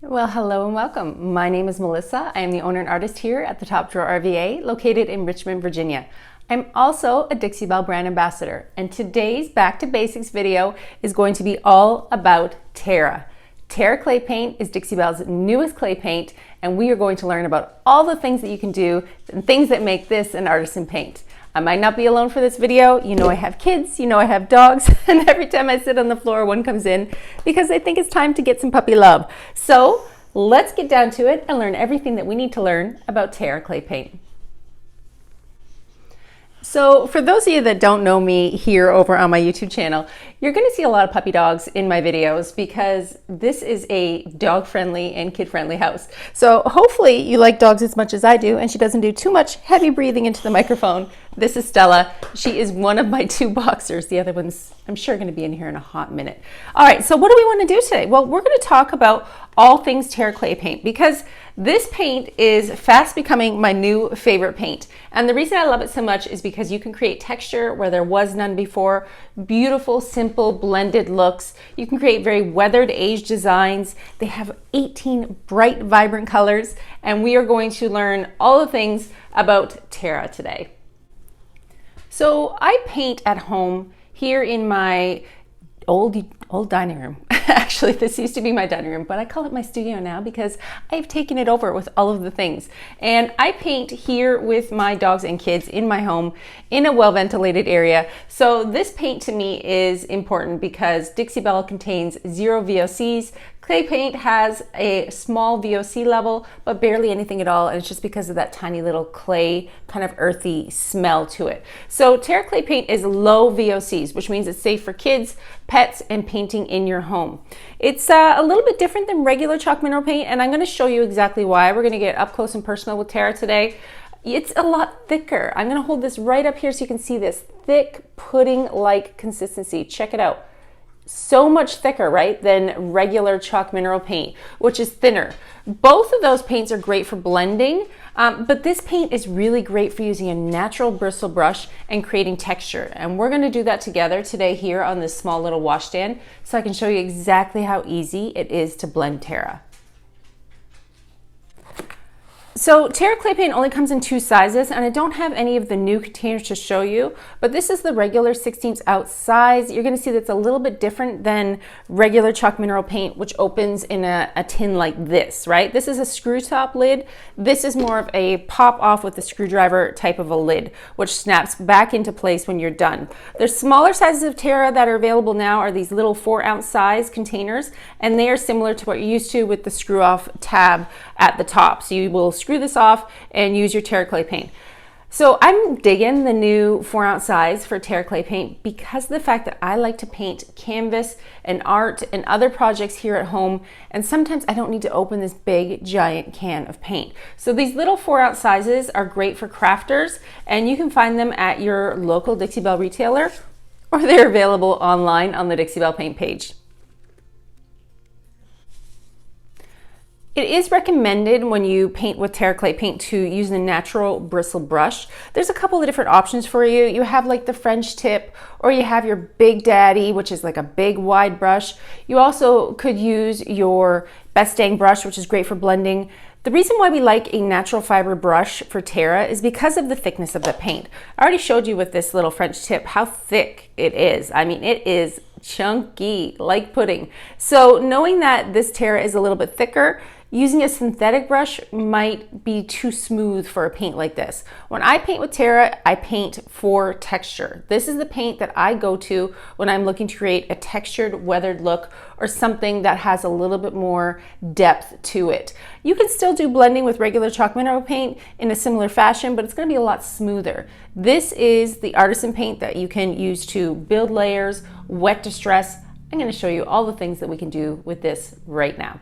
Well, hello and welcome. My name is Melissa. I am the owner and artist here at the Top Drawer RVA, located in Richmond, Virginia. I'm also a Dixie Belle Brand Ambassador, and today's Back to Basics video is going to be all about Terra. Terra Clay Paint is Dixie Belle's newest clay paint, and we are going to learn about all the things that you can do and things that make this an artisan paint. I might not be alone for this video. You know I have kids, you know I have dogs, and every time I sit on the floor, one comes in because I think it's time to get some puppy love. So let's get down to it and learn everything that we need to learn about Terra Clay Paint. So for those of you that don't know me here over on my YouTube channel, you're going to see a lot of puppy dogs in my videos because this is a dog-friendly and kid-friendly house. So hopefully you like dogs as much as I do and she doesn't do too much heavy breathing into the microphone. This is Stella. She is one of my two boxers. The other one's, I'm sure, going to be in here in a hot minute. All right, so what do we want to do today? Well, we're going to talk about all things Terra Clay Paint because this paint is fast becoming my new favorite paint. And the reason I love it so much is because you can create texture where there was none before, beautiful, simple, blended looks. You can create very weathered, aged designs. They have 18 bright, vibrant colors, and we are going to learn all the things about Terra today. So I paint at home here in my old dining room. Actually, this used to be my dining room, but I call it my studio now because I've taken it over with all of the things. And I paint here with my dogs and kids in my home in a well-ventilated area. So this paint to me is important because Dixie Belle contains 0 VOCs. Clay paint has a small VOC level, but barely anything at all, and it's just because of that tiny little clay, kind of earthy smell to it. So Terra Clay Paint is low VOCs, which means it's safe for kids, pets, and painting in your home. It's a little bit different than regular chalk mineral paint, and I'm going to show you exactly why. We're going to get up close and personal with Terra today. It's a lot thicker. I'm going to hold this right up here so you can see this thick pudding-like consistency. Check it out. So much thicker, right, than regular chalk mineral paint, which is thinner. Both of those paints are great for blending, but this paint is really great for using a natural bristle brush and creating texture. And we're going to do that together today here on this small little washstand so I can show you exactly how easy it is to blend Terra. So Terra Clay Paint only comes in 2 sizes, and I don't have any of the new containers to show you, but this is the regular 16 ounce size. You're going to see that's a little bit different than regular chalk mineral paint, which opens in a tin like this, right? This is a screw top lid. This is more of a pop off with a screwdriver type of a lid, which snaps back into place when you're done. There's smaller sizes of Terra that are available now are these little 4 ounce size containers, and they are similar to what you're used to with the screw off tab at the top. So you will screw this off and use your Terra Clay Paint. So I'm digging the new 4 ounce size for Terra Clay Paint because of the fact that I like to paint canvas and art and other projects here at home, and sometimes I don't need to open this big giant can of paint. So these little 4 ounce sizes are great for crafters, and you can find them at your local Dixie Belle retailer, or they're available online on the Dixie Belle Paint page. It is recommended when you paint with Terra Clay Paint to use the natural bristle brush. There's a couple of different options for you. You have like the French tip, or you have your Big Daddy, which is like a big wide brush. You also could use your Best Dang brush, which is great for blending. The reason why we like a natural fiber brush for Terra is because of the thickness of the paint. I already showed you with this little French tip how thick it is. I mean, it is chunky, like pudding. So knowing that this Terra is a little bit thicker, using a synthetic brush might be too smooth for a paint like this. When I paint with Terra, I paint for texture. This is the paint that I go to when I'm looking to create a textured, weathered look or something that has a little bit more depth to it. You can still do blending with regular chalk mineral paint in a similar fashion, but it's going to be a lot smoother. This is the artisan paint that you can use to build layers, wet distress. I'm going to show you all the things that we can do with this right now.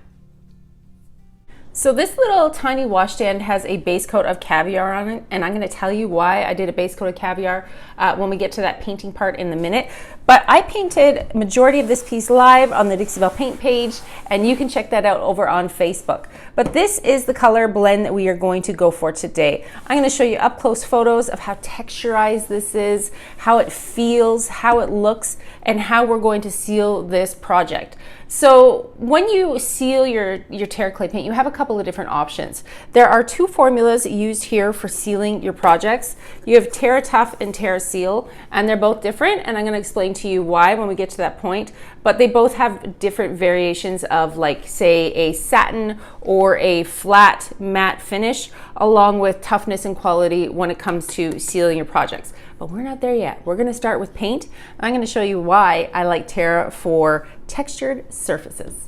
So this little tiny washstand has a base coat of Caviar on it, and I'm going to tell you why I did a base coat of Caviar when we get to that painting part in a minute. But I painted majority of this piece live on the Dixie Belle Paint page, and you can check that out over on Facebook. But this is the color blend that we are going to go for today. I'm going to show you up close photos of how texturized this is, how it feels, how it looks, and how we're going to seal this project. So when you seal your Terra Clay paint, you have a couple of different options. There are two formulas used here for sealing your projects. You have Terra Tough and Terra Seal, and they're both different, and I'm going to explain to you why when we get to that point. But they both have different variations of, like, say, a satin or a flat matte finish, along with toughness and quality when it comes to sealing your projects. But we're not there yet. We're going to start with paint. I'm going to show you why I like Terra for textured surfaces.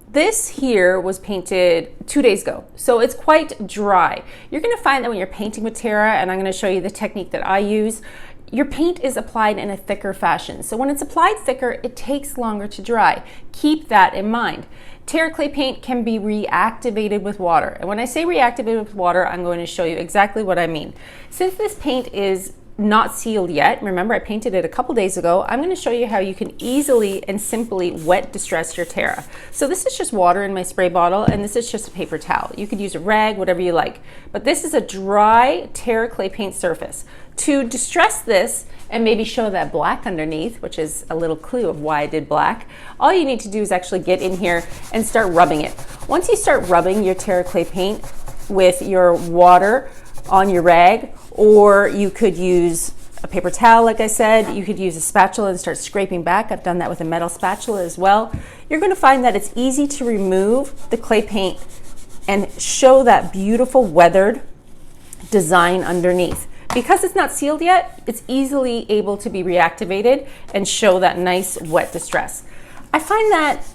This here was painted 2 days ago, so it's quite dry. You're going to find that when you're painting with Terra, and I'm going to show you the technique that I use, your paint is applied in a thicker fashion. So when it's applied thicker, it takes longer to dry. Keep that in mind. Terra Clay paint can be reactivated with water. And when I say reactivated with water, I'm going to show you exactly what I mean. Since this paint is not sealed yet, remember I painted it a couple days ago, I'm going to show you how you can easily and simply wet distress your Terra. So this is just water in my spray bottle, and this is just a paper towel. You could use a rag, whatever you like. But this is a dry Terra Clay paint surface. To distress this and maybe show that black underneath, which is a little clue of why I did black, all you need to do is actually get in here and start rubbing it. Once you start rubbing your Terra Clay paint with your water on your rag, or you could use a paper towel, like I said, you could use a spatula and start scraping back. I've done that with a metal spatula as well. You're going to find that it's easy to remove the clay paint and show that beautiful weathered design underneath. Because it's not sealed yet, it's easily able to be reactivated and show that nice wet distress. I find that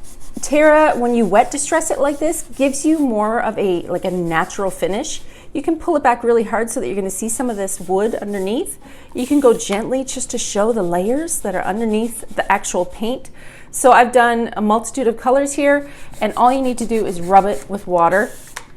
Terra, when you wet distress it like this, gives you more of a natural finish. You can pull it back really hard so that you're going to see some of this wood underneath. You can go gently just to show the layers that are underneath the actual paint. So I've done a multitude of colors here, and all you need to do is rub it with water,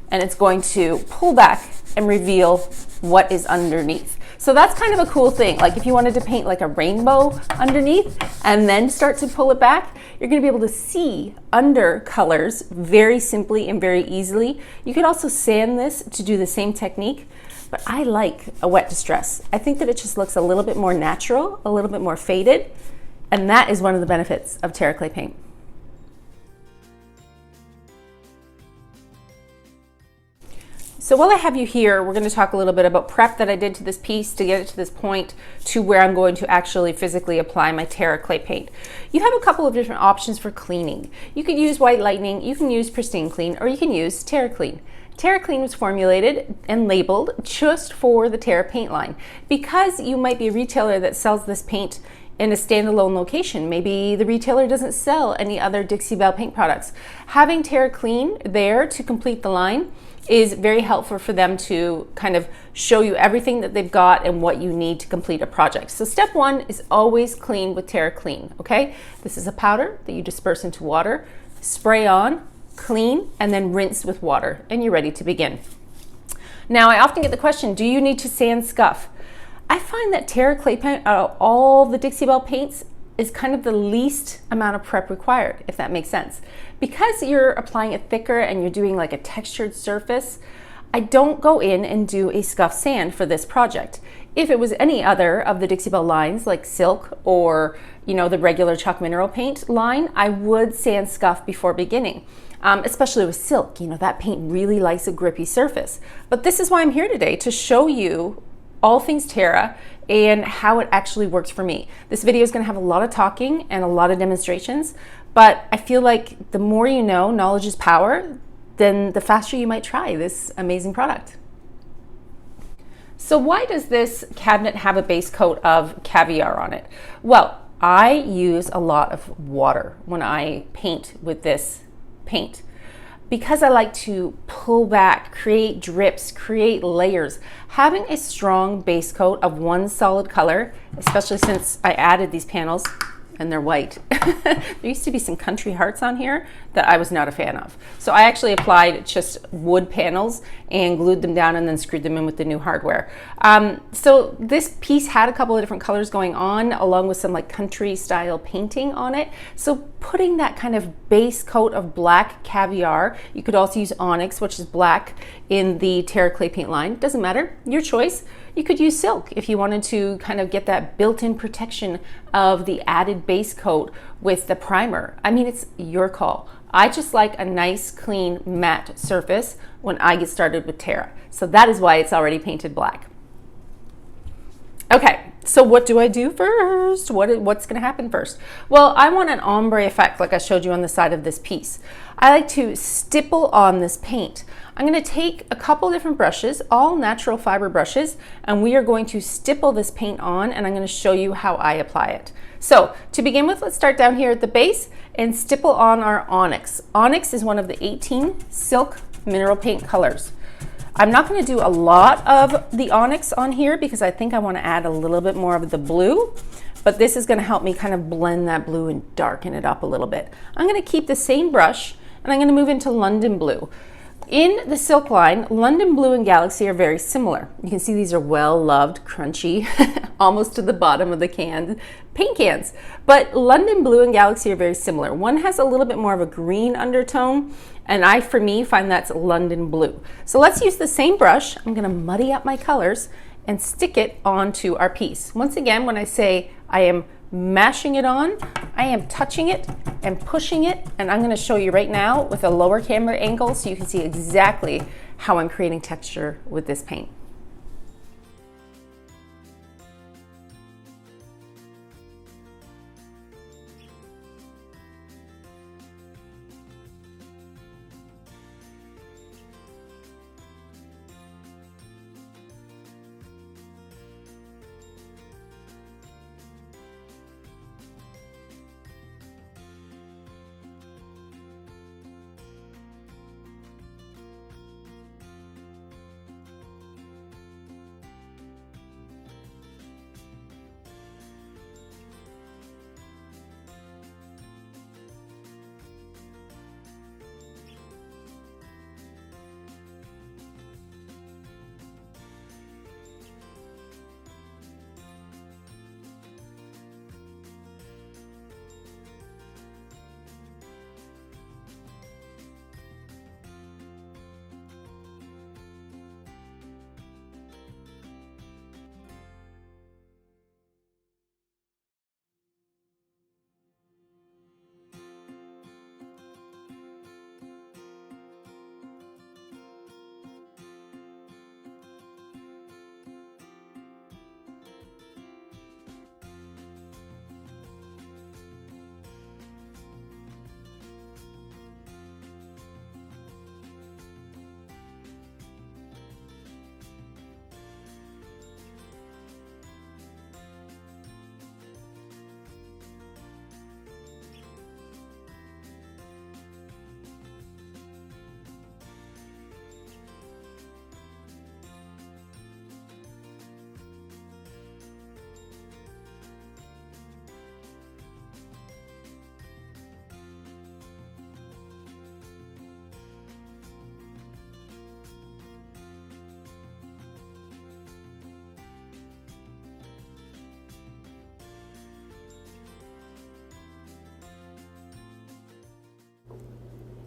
and it's going to pull back and reveal what is underneath. So that's kind of a cool thing. Like if you wanted to paint like a rainbow underneath and then start to pull it back, you're going to be able to see under colors very simply and very easily. You could also sand this to do the same technique, but I like a wet distress. I think that it just looks a little bit more natural, a little bit more faded, and that is one of the benefits of Terra Clay paint. So while I have you here, we're going to talk a little bit about prep that I did to this piece to get it to this point to where I'm going to actually physically apply my Terra Clay paint. You have a couple of different options for cleaning. You could use White Lightning, you can use Pristine Clean, or you can use Terra Clean. Terra Clean was formulated and labeled just for the Terra paint line. Because you might be a retailer that sells this paint in a standalone location. Maybe the retailer doesn't sell any other Dixie Belle paint products. Having Terra Clean there to complete the line is very helpful for them to kind of show you everything that they've got and what you need to complete a project. So step one is always clean with Terra Clean, okay? This is a powder that you disperse into water, spray on, clean, and then rinse with water, and you're ready to begin. Now, I often get the question, do you need to sand scuff? I find that Terra Clay paint, out of all the Dixie Belle paints, is kind of the least amount of prep required, if that makes sense. Because you're applying it thicker and you're doing like a textured surface, I don't go in and do a scuff sand for this project. If it was any other of the Dixie Belle lines, like Silk or the regular chalk mineral paint line, I would sand scuff before beginning. Especially with Silk, that paint really likes a grippy surface. But this is why I'm here today, to show you all things Terra and how it actually works for me. This video is going to have a lot of talking and a lot of demonstrations, but I feel like the more you know, knowledge is power, then the faster you might try this amazing product. So why does this cabinet have a base coat of Caviar on it? Well, I use a lot of water when I paint with this paint, because I like to pull back, create drips, create layers. Having a strong base coat of one solid color, especially since I added these panels, and they're white. There used to be some country hearts on here that I was not a fan of. So I actually applied just wood panels and glued them down and then screwed them in with the new hardware. So this piece had a couple of different colors going on, along with some like country style painting on it. So putting that kind of base coat of black caviar, you could also use onyx, which is black, in the Terra Clay Paint line. Doesn't matter, your choice. You could use silk if you wanted to kind of get that built-in protection of the added base coat with the primer. I mean, it's your call. I just like a nice, clean, matte surface when I get started with Terra. So that is why it's already painted black. Okay, so what do I do first? What's gonna happen first? Well, I want an ombre effect like I showed you on the side of this piece. I like to stipple on this paint. I'm gonna take a couple different brushes, all natural fiber brushes, and we are going to stipple this paint on, and I'm gonna show you how I apply it. So to begin with, let's start down here at the base and stipple on our onyx. Onyx is one of the 18 silk mineral paint colors. I'm not going to do a lot of the onyx on here because I think I want to add a little bit more of the blue, but this is going to help me kind of blend that blue and darken it up a little bit. I'm going to keep the same brush and I'm going to move into London Blue. In the silk line, London Blue and Galaxy are very similar. You can see these are well-loved, crunchy, almost to the bottom of the paint cans. But London Blue and Galaxy are very similar. One has a little bit more of a green undertone, and for me, find that's London Blue. So let's use the same brush. I'm gonna muddy up my colors and stick it onto our piece. Once again, when I say I am mashing it on, I am touching it and pushing it, and I'm going to show you right now with a lower camera angle so you can see exactly how I'm creating texture with this paint.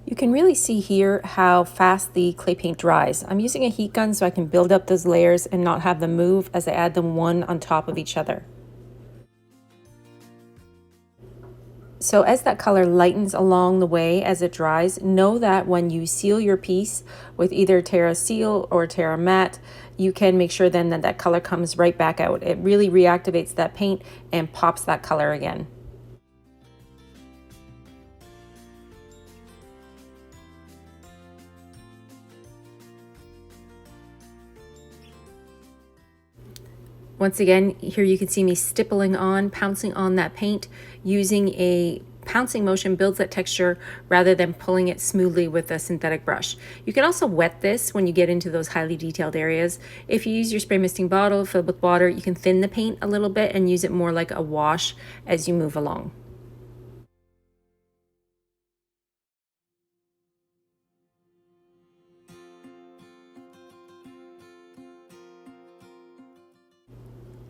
You can really see here how fast the clay paint dries. I'm using a heat gun so I can build up those layers and not have them move as I add them one on top of each other. So as that color lightens along the way as it dries, know that when you seal your piece with either Terra Seal or Terra Matte, you can make sure then that that color comes right back out. It really reactivates that paint and pops that color again. Once again, here you can see me stippling on, pouncing on that paint, using a pouncing motion builds that texture rather than pulling it smoothly with a synthetic brush. You can also wet this when you get into those highly detailed areas. If you use your spray misting bottle filled with water, you can thin the paint a little bit and use it more like a wash as you move along.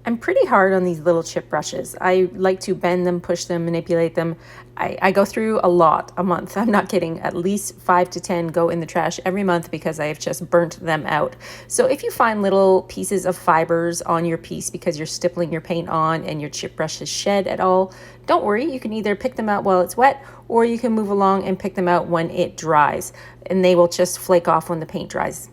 I'm pretty hard on these little chip brushes. I like to bend them, push them, manipulate them. I go through a lot a month. I'm not kidding. At least 5 to 10 go in the trash every month because I have just burnt them out. So if you find little pieces of fibers on your piece because you're stippling your paint on and your chip brush is shed at all, don't worry. You can either pick them out while it's wet or you can move along and pick them out when it dries, and they will just flake off when the paint dries.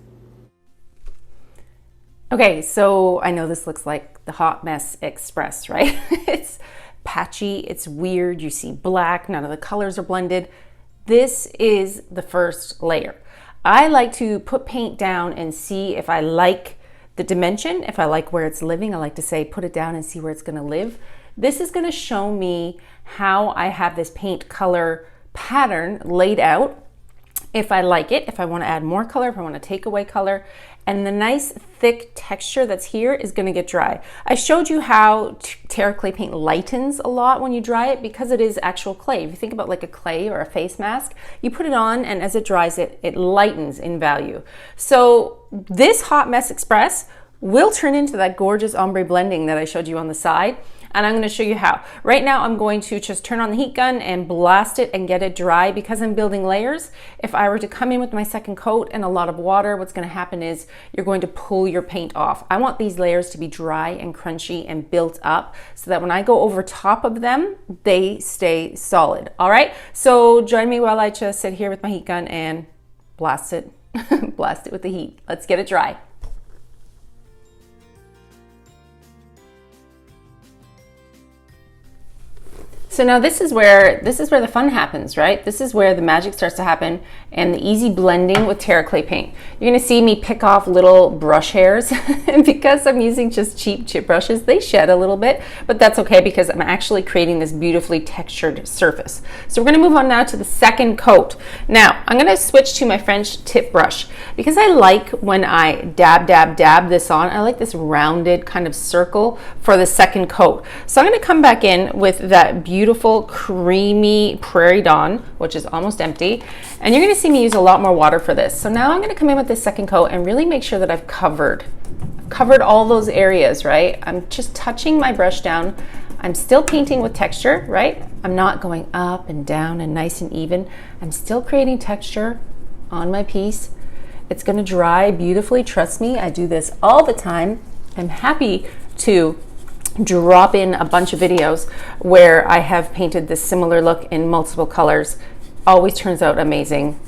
Okay, so I know this looks like the Hot Mess Express, right? It's patchy, it's weird, you see black, none of the colors are blended. This is the first layer. I like to put paint down and see if I like the dimension, if I like where it's living. I like to say put it down and see where it's gonna live. This is gonna show me how I have this paint color pattern laid out, if I like it, if I want to add more color, if I want to take away color. And the nice thick texture that's here is going to get dry. I showed you how Terra Clay Paint lightens a lot when you dry it because it is actual clay. If you think about like a clay or a face mask, you put it on and as it dries, it lightens in value. So this Hot Mess Express will turn into that gorgeous ombre blending that I showed you on the side. And I'm going to show you how. Right now I'm going to just turn on the heat gun and blast it and get it dry because I'm building layers. If I were to come in with my second coat and a lot of water, what's going to happen is you're going to pull your paint off. I want these layers to be dry and crunchy and built up so that when I go over top of them, they stay solid. All right, so join me while I just sit here with my heat gun and blast it, blast it with the heat. Let's get it dry. So now this is where the fun happens, right? This is where the magic starts to happen and the easy blending with Terra Clay Paint. You're gonna see me pick off little brush hairs and because I'm using just cheap chip brushes, they shed a little bit, but that's okay because I'm actually creating this beautifully textured surface. So we're gonna move on now to the second coat. Now, I'm gonna switch to my French tip brush because I like when I dab this on, I like this rounded kind of circle for the second coat. So I'm gonna come back in with that beautiful creamy Prairie Dawn, which is almost empty, and you're going to see me use a lot more water for this. So now I'm going to come in with this second coat and really make sure that I've covered all those areas, right? I'm just touching my brush down. I'm still painting with texture, right? I'm not going up and down and nice and even. I'm still creating texture on my piece. It's going to dry beautifully. Trust me, I do this all the time. I'm happy to drop in a bunch of videos where I have painted this similar look in multiple colors. Always turns out amazing.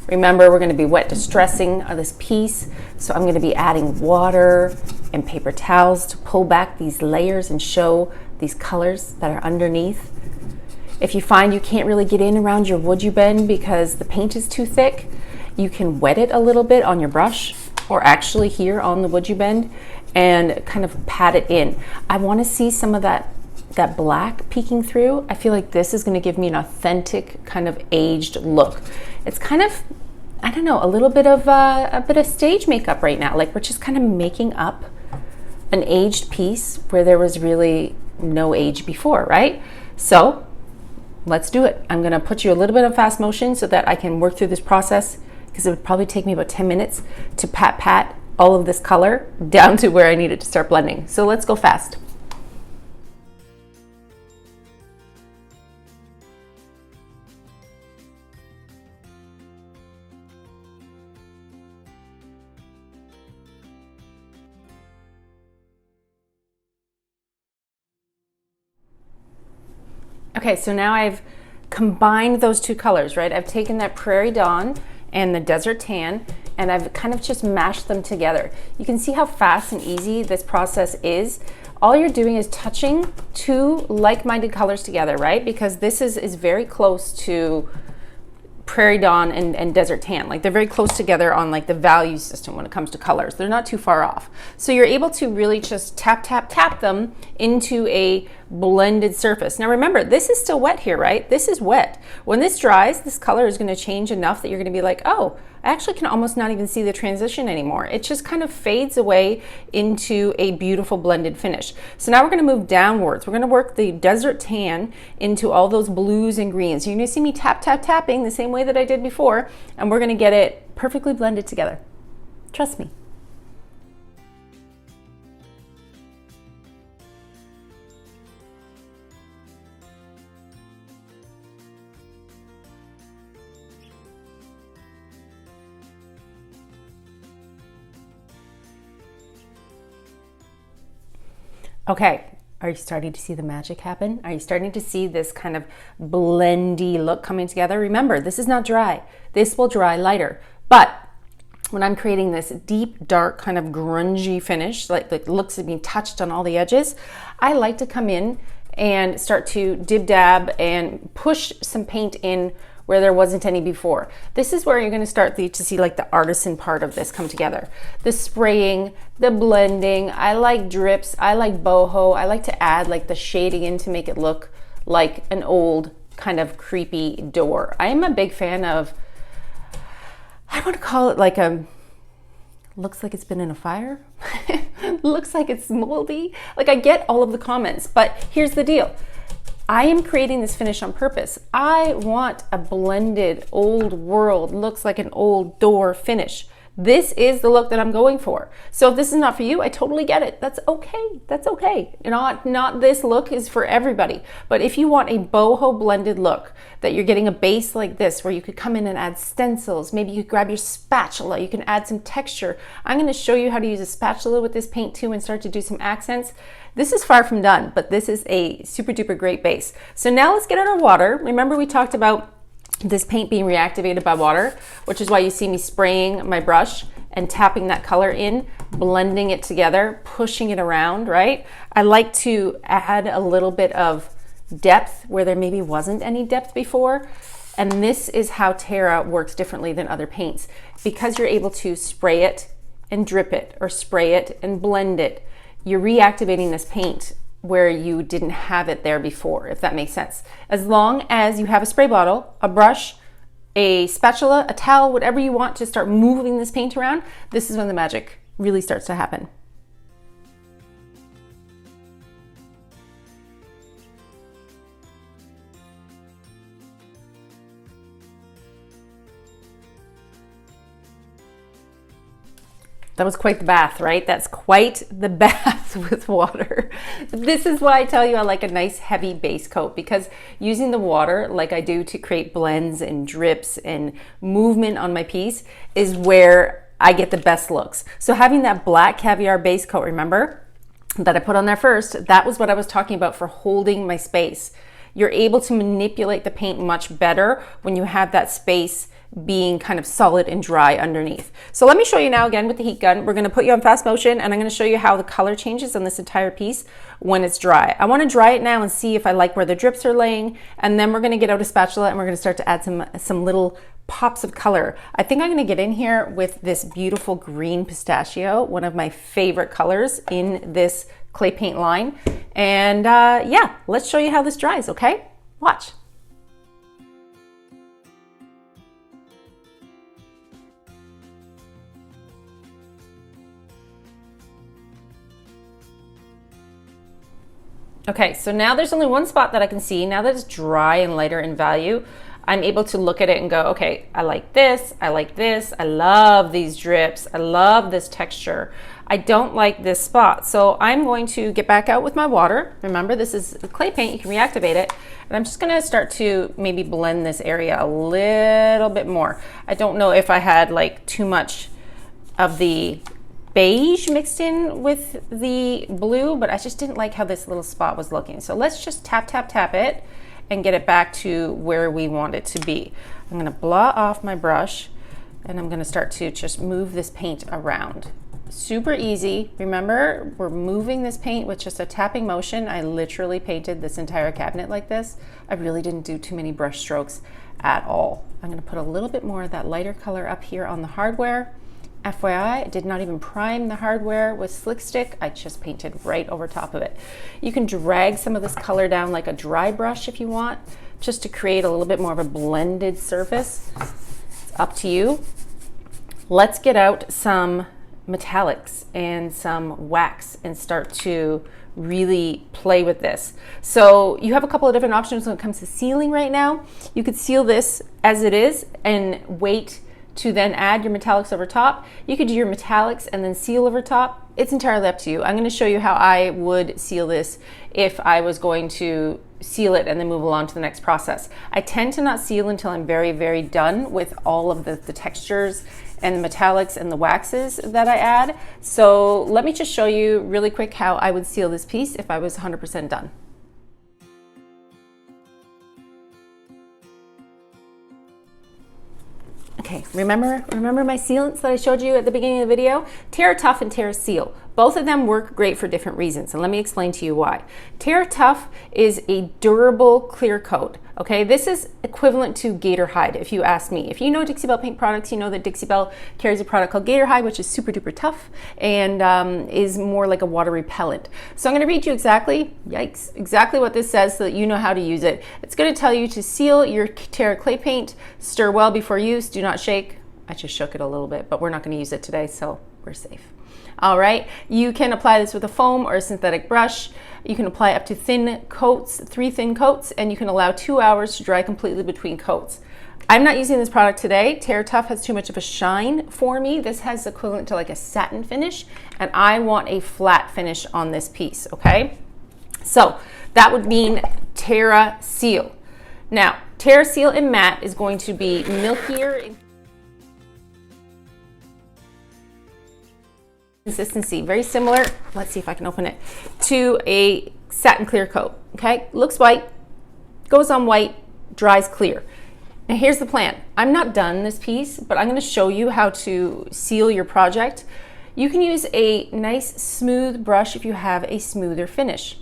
Remember, we're going to be wet distressing this piece, so I'm going to be adding water and paper towels to pull back these layers and show these colors that are underneath. If you find you can't really get in around your wood you bend because the paint is too thick, you can wet it a little bit on your brush or actually here on the wood you bend and kind of pat it in. I want to see some of that black peeking through. I feel like this is going to give me an authentic kind of aged look. It's kind of, I don't know, a little bit of stage makeup right now. Like we're just kind of making up an aged piece where there was really no age before, right? So let's do it. I'm going to put you a little bit of fast motion so that I can work through this process because it would probably take me about 10 minutes to pat all of this color down to where I need it to start blending. So let's go fast. Okay, so now I've combined those two colors, right? I've taken that Prairie Dawn and the Desert Tan, and I've kind of just mashed them together. You can see how fast and easy this process is. All you're doing is touching two like-minded colors together, right? Because this is very close to Prairie Dawn and Desert Tan. Like they're very close together on like the value system when it comes to colors. They're not too far off. So you're able to really just tap, tap, tap them into a blended surface. Now remember, this is still wet here, right? This is wet. When this dries, this color is going to change enough that you're going to be like, oh, I actually can almost not even see the transition anymore. It just kind of fades away into a beautiful blended finish. So now we're going to move downwards. We're going to work the Desert Tan into all those blues and greens. You're going to see me tap, tap, tapping the same way that I did before, and we're going to get it perfectly blended together. Trust me. Okay, are you starting to see the magic happen? Are you starting to see this kind of blendy look coming together? Remember, this is not dry. This will dry lighter. But when I'm creating this deep, dark, kind of grungy finish, like looks to be touched on all the edges, I like to come in and start to dib-dab and push some paint in where there wasn't any before. This is where you're going to start to see like the artisan part of this come together. The spraying, the blending. I like drips. I like boho. I like to add like the shading in to make it look like an old kind of creepy door. I am a big fan of, I want to call it like a, looks like it's been in a fire. Looks like it's moldy. Like I get all of the comments, but here's the deal. I am creating this finish on purpose. I want a blended old world, looks like an old door finish. This is the look that I'm going for. So if this is not for you, I totally get it. That's okay. That's okay. Not this look is for everybody. But if you want a boho blended look, that you're getting a base like this, where you could come in and add stencils, maybe you could grab your spatula, you can add some texture. I'm going to show you how to use a spatula with this paint too and start to do some accents. This is far from done, but this is a super duper great base. So now let's get in our water. Remember we talked about this paint being reactivated by water, which is why you see me spraying my brush and tapping that color in, blending it together, pushing it around, right? I like to add a little bit of depth where there maybe wasn't any depth before. And this is how Terra works differently than other paints, because you're able to spray it and drip it, or spray it and blend it. You're reactivating this paint where you didn't have it there before, if that makes sense. As long as you have a spray bottle, a brush, a spatula, a towel, whatever you want to start moving this paint around, this is when the magic really starts to happen. That was quite the bath, right? That's quite the bath with water. This is why I tell you I like a nice heavy base coat, because using the water like I do to create blends and drips and movement on my piece is where I get the best looks. So having that black Caviar base coat, remember, that I put on there first, that was what I was talking about for holding my space. You're able to manipulate the paint much better when you have that space being kind of solid and dry underneath. So let me show you now again with the heat gun. We're going to put you on fast motion, and I'm going to show you how the color changes on this entire piece when it's dry. I want to dry it now and see if I like where the drips are laying, and then we're going to get out a spatula and we're going to start to add some little pops of color. I think I'm going to get in here with this beautiful green pistachio, one of my favorite colors in this clay paint line. And yeah, let's show you how this dries, okay? Watch. Okay, so now there's only one spot that I can see. Now that it's dry and lighter in value, I'm able to look at it and go, okay, I like this, I like this, I love these drips, I love this texture. I don't like this spot. So I'm going to get back out with my water. Remember, this is clay paint, you can reactivate it. And I'm just gonna start to maybe blend this area a little bit more. I don't know if I had like too much of the beige mixed in with the blue, but I just didn't like how this little spot was looking. So let's just tap, tap, tap it and get it back to where we want it to be. I'm gonna blow off my brush and I'm gonna start to just move this paint around. Super easy. Remember, we're moving this paint with just a tapping motion. I literally painted this entire cabinet like this. I really didn't do too many brush strokes at all. I'm going to put a little bit more of that lighter color up here on the hardware. FYI, I did not even prime the hardware with Slick Stick. I just painted right over top of it. You can drag some of this color down like a dry brush if you want, just to create a little bit more of a blended surface. It's up to you. Let's get out some metallics and some wax and start to really play with this. So you have a couple of different options when it comes to sealing right now. You could seal this as it is and wait to then add your metallics over top. You could do your metallics and then seal over top. It's entirely up to you. I'm going to show you how I would seal this if I was going to seal it and then move along to the next process. I tend to not seal until I'm very, very done with all of the textures and the metallics and the waxes that I add. So let me just show you really quick how I would seal this piece if I was 100% done. Okay, remember my sealants that I showed you at the beginning of the video? Terra Tough and Terra Seal. Both of them work great for different reasons, and let me explain to you why. Terra Tough is a durable clear coat. Okay, this is equivalent to Gator Hide, if you ask me. If you know Dixie Belle Paint products, you know that Dixie Belle carries a product called Gator Hide, which is super duper tough and is more like a water repellent. So I'm going to read you exactly what this says so that you know how to use it. It's going to tell you to seal your Terra Clay Paint, stir well before use, do not shake. I just shook it a little bit, but we're not going to use it today, so we're safe. All right, you can apply this with a foam or a synthetic brush. You can apply up to thin coats, 3 thin coats, and you can allow 2 hours to dry completely between coats. I'm not using this product today. Terra Tough has too much of a shine for me. This has equivalent to like a satin finish, and I want a flat finish on this piece, okay? So that would mean Terra Seal. Now, Terra Seal in matte is going to be milkier consistency, very similar, let's see if I can open it, to a satin clear coat. Okay, looks white, goes on white, dries clear. Now here's the plan. I'm not done this piece, but I'm going to show you how to seal your project. You can use a nice smooth brush if you have a smoother finish.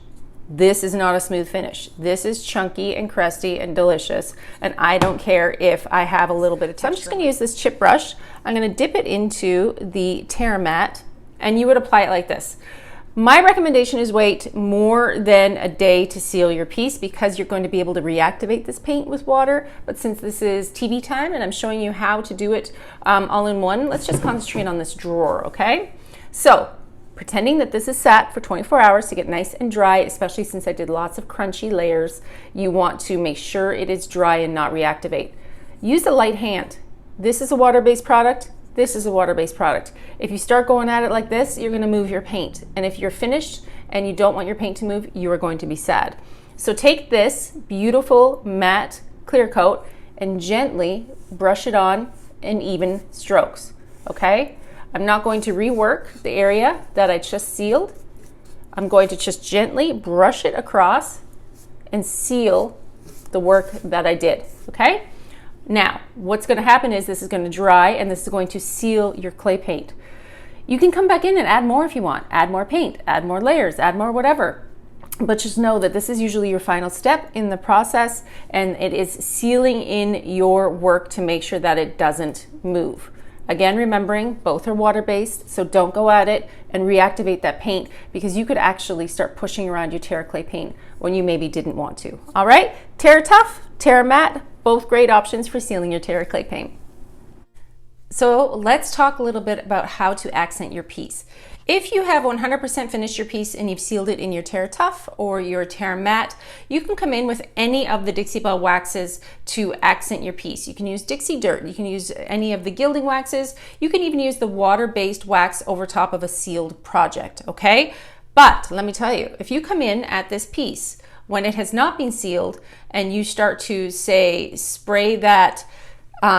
This is not a smooth finish. This is chunky and crusty and delicious, and I don't care if I have a little bit of texture. So I'm just going to use this chip brush. I'm going to dip it into the Terra Matte, and you would apply it like this. My recommendation is wait more than a day to seal your piece because you're going to be able to reactivate this paint with water. But since this is TV time and I'm showing you how to do it all in one, let's just concentrate on this drawer, okay? So, pretending that this is sat for 24 hours to get nice and dry, especially since I did lots of crunchy layers, you want to make sure it is dry and not reactivate. Use a light hand. This is a water-based product. This is a water-based product. If you start going at it like this, you're gonna move your paint. And if you're finished and you don't want your paint to move, you are going to be sad. So take this beautiful matte clear coat and gently brush it on in even strokes, okay? I'm not going to rework the area that I just sealed. I'm going to just gently brush it across and seal the work that I did, okay? Now, what's going to happen is this is going to dry and this is going to seal your clay paint. You can come back in and add more if you want. Add more paint, add more layers, add more whatever. But just know that this is usually your final step in the process, and it is sealing in your work to make sure that it doesn't move. Again, remembering both are water-based, so don't go at it and reactivate that paint because you could actually start pushing around your Terra Clay paint when you maybe didn't want to. All right, Terra Tough, Terra Matte, both great options for sealing your Terra Clay paint. So let's talk a little bit about how to accent your piece. If you have 100% finished your piece and you've sealed it in your Terra Tough or your Terra Matte, you can come in with any of the Dixie Belle waxes to accent your piece. You can use Dixie Dirt, you can use any of the Gilding Waxes, you can even use the water-based wax over top of a sealed project, okay? But let me tell you, if you come in at this piece when it has not been sealed and you start to say spray that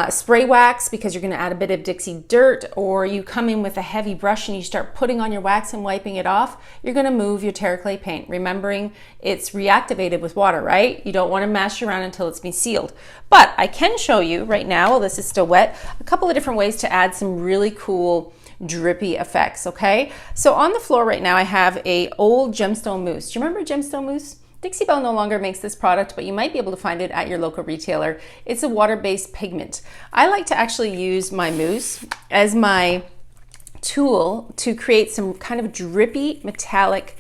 spray wax because you're going to add a bit of Dixie Dirt, or you come in with a heavy brush and you start putting on your wax and wiping it off, you're going to move your Terra Clay paint, remembering it's reactivated with water, right? You don't want to mash around until it's been sealed. But I can show you right now, while this is still wet, a couple of different ways to add some really cool drippy effects, okay? So on the floor right now, I have a old Gemstone Mousse. Do you remember Gemstone Mousse? Dixie Belle no longer makes this product, but you might be able to find it at your local retailer. It's a water-based pigment. I like to actually use my mousse as my tool to create some kind of drippy, metallic,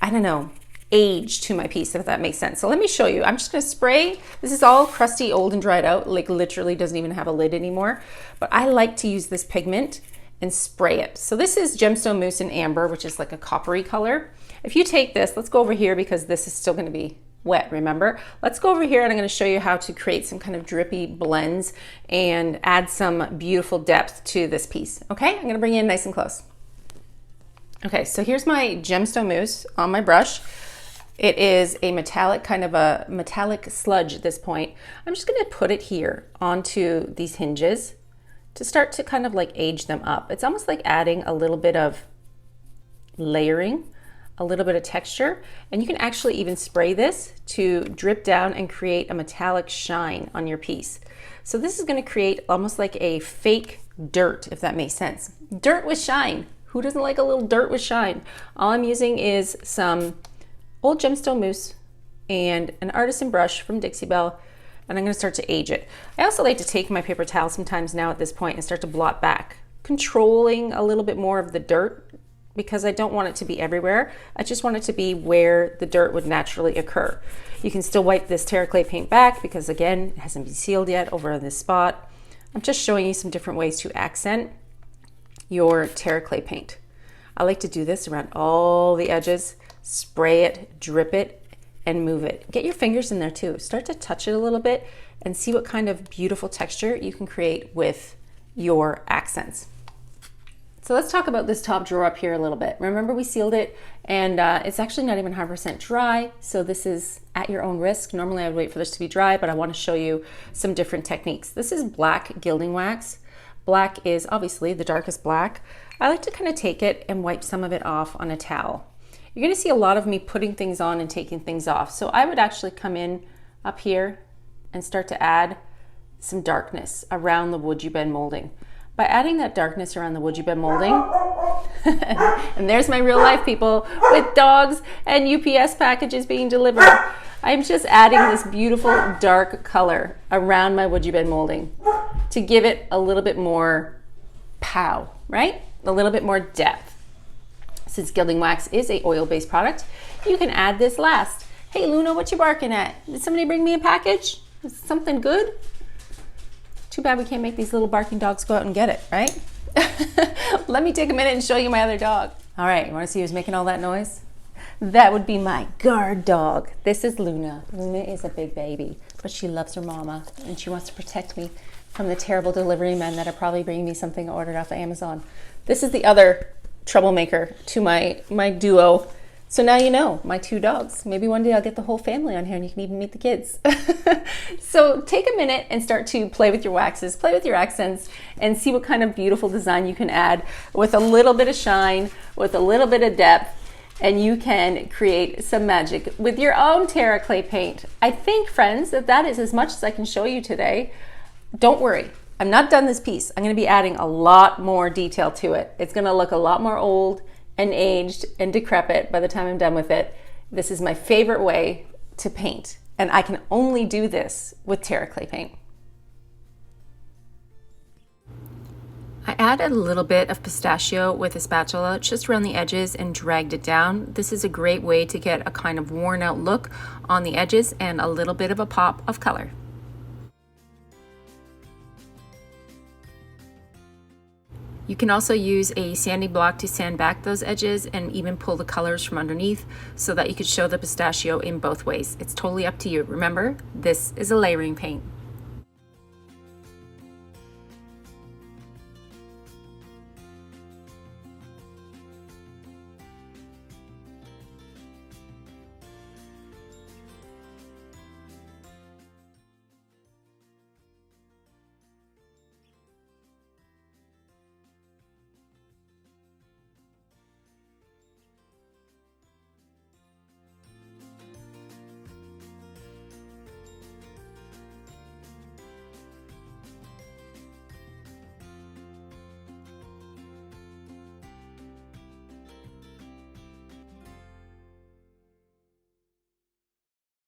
I don't know, age to my piece, if that makes sense. So let me show you. I'm just gonna spray. This is all crusty, old, and dried out, like literally doesn't even have a lid anymore. But I like to use this pigment and spray it. So this is Gemstone Mousse in Amber, which is like a coppery color. If you take this, let's go over here because this is still gonna be wet, remember? Let's go over here and I'm gonna show you how to create some kind of drippy blends and add some beautiful depth to this piece, okay? I'm gonna bring you in nice and close. Okay, so here's my Gemstone Mousse on my brush. It is a metallic, kind of a metallic sludge at this point. I'm just gonna put it here onto these hinges to start to kind of like age them up. It's almost like adding a little bit of layering, a little bit of texture, and you can actually even spray this to drip down and create a metallic shine on your piece. So this is gonna create almost like a fake dirt, if that makes sense. Dirt with shine. Who doesn't like a little dirt with shine? All I'm using is some old Gemstone Mousse and an artisan brush from Dixie Belle, and I'm gonna start to age it. I also like to take my paper towel sometimes now at this point and start to blot back, controlling a little bit more of the dirt because I don't want it to be everywhere. I just want it to be where the dirt would naturally occur. You can still wipe this Terra Clay paint back because again, it hasn't been sealed yet over in this spot. I'm just showing you some different ways to accent your Terra Clay paint. I like to do this around all the edges, spray it, drip it, and move it. Get your fingers in there too. Start to touch it a little bit and see what kind of beautiful texture you can create with your accents. So let's talk about this top drawer up here a little bit. Remember we sealed it and it's actually not even 100% dry. So this is at your own risk. Normally I would wait for this to be dry, but I want to show you some different techniques. This is black gilding wax. Black is obviously the darkest black. I like to kind of take it and wipe some of it off on a towel. You're gonna see a lot of me putting things on and taking things off. So I would actually come in up here and start to add some darkness around the wood you bend molding. By adding that darkness around the wood you bend molding, and there's my real life people with dogs and UPS packages being delivered. I'm just adding this beautiful dark color around my wood you bend molding to give it a little bit more pow, right? A little bit more depth. Since Gilding Wax is a oil-based product, you can add this last. Hey Luna, what you barking at? Did somebody bring me a package? Is it something good? Too bad we can't make these little barking dogs go out and get it, right? Let me take a minute and show you my other dog. All right, you wanna see who's making all that noise? That would be my guard dog. This is Luna. Luna is a big baby, but she loves her mama and she wants to protect me from the terrible delivery men that are probably bringing me something ordered off of Amazon. This is the other troublemaker to my duo. So now you know, my two dogs. Maybe one day I'll get the whole family on here and you can even meet the kids. So take a minute and start to play with your waxes, play with your accents, and see what kind of beautiful design you can add with a little bit of shine, with a little bit of depth, and you can create some magic with your own Terra Clay paint. I think, friends, that is as much as I can show you today. Don't worry, I'm not done this piece. I'm gonna be adding a lot more detail to it. It's gonna look a lot more old and aged and decrepit by the time I'm done with it. This is my favorite way to paint, and I can only do this with Terra Clay paint. I added a little bit of pistachio with a spatula just around the edges and dragged it down. This is a great way to get a kind of worn out look on the edges and a little bit of a pop of color. You can also use a sanding block to sand back those edges and even pull the colors from underneath so that you could show the pistachio in both ways. It's totally up to you. Remember, this is a layering paint.